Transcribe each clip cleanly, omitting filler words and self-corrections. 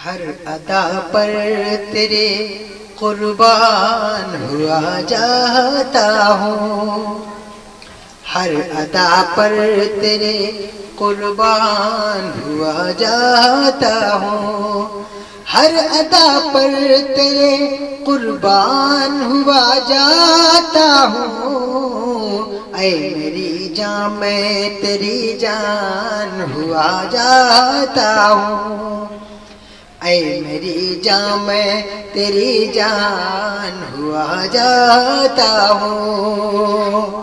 ہر ادا پر تیرے قربان ہوا جاتا ہوں، ہر ادا پر تیرے قربان ہوا جاتا ہوں، ہر ادا پر تیرے قربان ہوا جاتا ہوں، اے میری جان میں تیری جان ہوا جاتا ہوں، اے میری جان میں تیری جان ہوا جاتا ہوں۔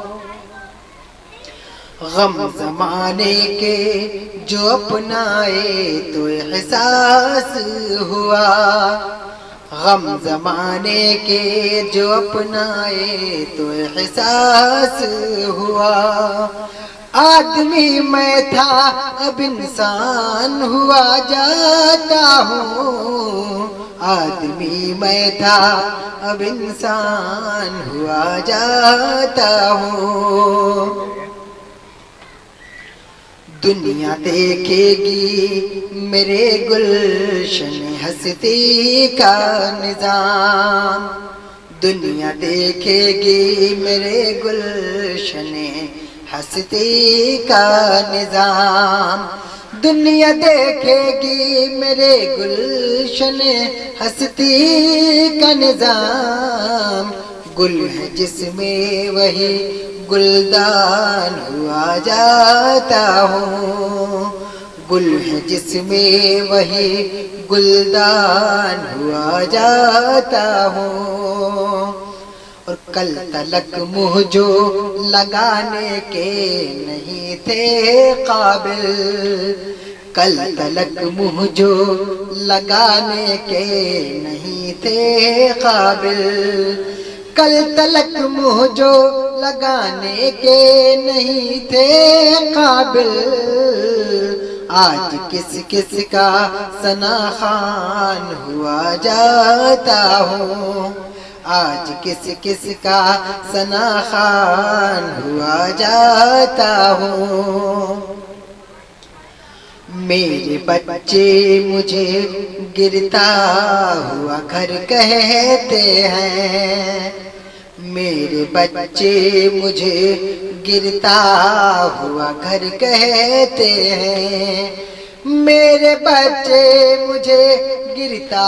غم زمانے کے جو اپنائے تو احساس ہوا، غم زمانے کے جو اپنائے تو احساس ہوا، آدمی میں تھا اب انسان ہوا جاتا ہوں، آدمی میں تھا اب انسان ہوا جاتا ہوں۔ دنیا دیکھے گی میرے گلشن ہستی کا نظام، دنیا دیکھے گی میرے گلشن ہستی کا نظام، دنیا دیکھے گی میرے گلشن ہستی کا نظام، گل ہے جس میں وہی گلدان ہوا جاتا ہوں، گل ہے جس میں وہی گلدان ہوا جاتا ہوں، اور کل تلک منہ جو لگانے کے نہیں تھے قابل، کل تلک منہ جو لگانے کے نہیں تھے قابل، کل تلک منہ جو لگانے کے نہیں تھے قابل، آج کس کس کا ثنا خوان ہوا جاتا ہوں، آج کس کس کا ثنا خوان ہوا جاتا ہوں۔ میرے بچے مجھے گرتا ہوا گھر کہتے ہیں، میرے بچے مجھے گرتا ہوا گھر کہتے ہیں، میرے بچے مجھے گرتا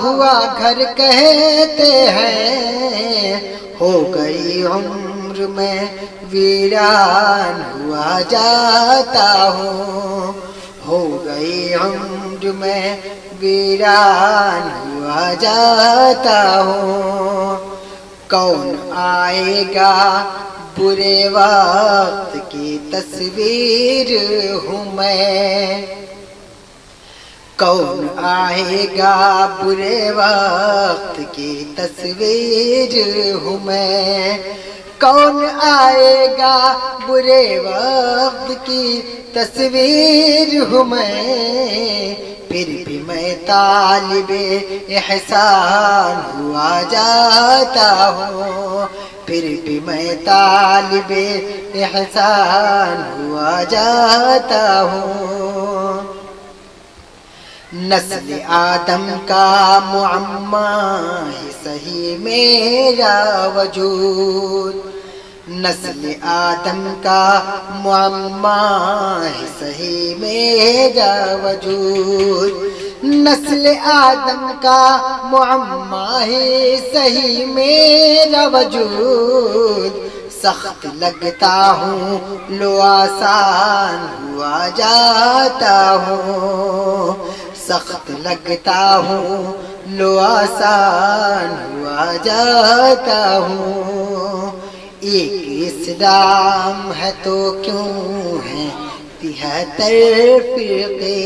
ہوا گھر کہتے ہیں، ہو گئی عمر میں ویران ہوا جاتا ہوں، ہو گئی عمر میں ویران ہوا جاتا ہوں، کون آئے گا برے وقت کی تصویر ہوں میں، کون آئے گا برے وقت کی تصویر ہوں میں، کون آئے گا برے وقت کی تصویر ہوں میں، پھر بھی میں طالب احسان ہوا جاتا ہوں، پھر بھی میں طالب احسان ہوا جاتا ہوں۔ نسل آدم کا معمہ ہے صحیح میرا وجود، نسل آدم کا معمہ ہے صحیح میرا وجود، نسل آدم کا معمہ ہے صحیح میرا وجود، سخت لگتا ہوں لو آسان ہوا جاتا ہوں، سخت لگتا ہوں لو آسان ہوا جاتا ہوں، ایک اسلام ہے تو کیوں ہے 73 فرقے،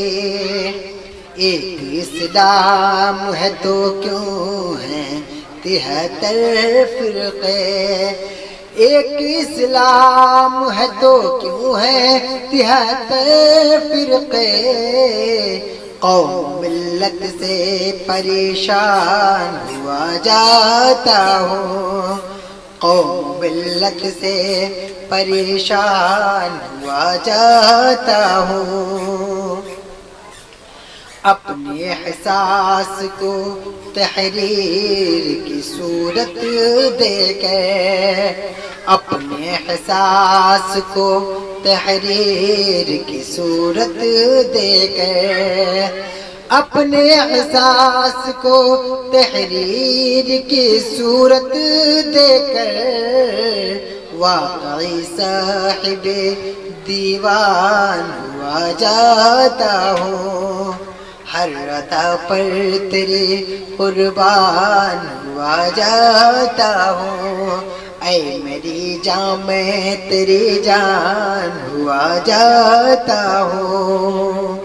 ایک اسلام ہے تو کیوں ہے 73 فرقے، ایک اسلام ہے تو کیوں ہے 73 فرقے، قوم ملت سے پریشان ہوا جاتا ہوں، قوم ملت سے پریشان ہوا جاتا ہوں، اپنے احساس کو تحریر کی صورت دے کے، اپنے احساس کو تحریر کی صورت دے کے، اپنے احساس کو تحریر کی صورت دے کر واقعی صاحب دیوان ہوا جاتا ہوں، ہر ادا پر تیرے قربان ہوا جاتا ہوں، اے میری جان میں تیری جان ہوا جاتا ہوں۔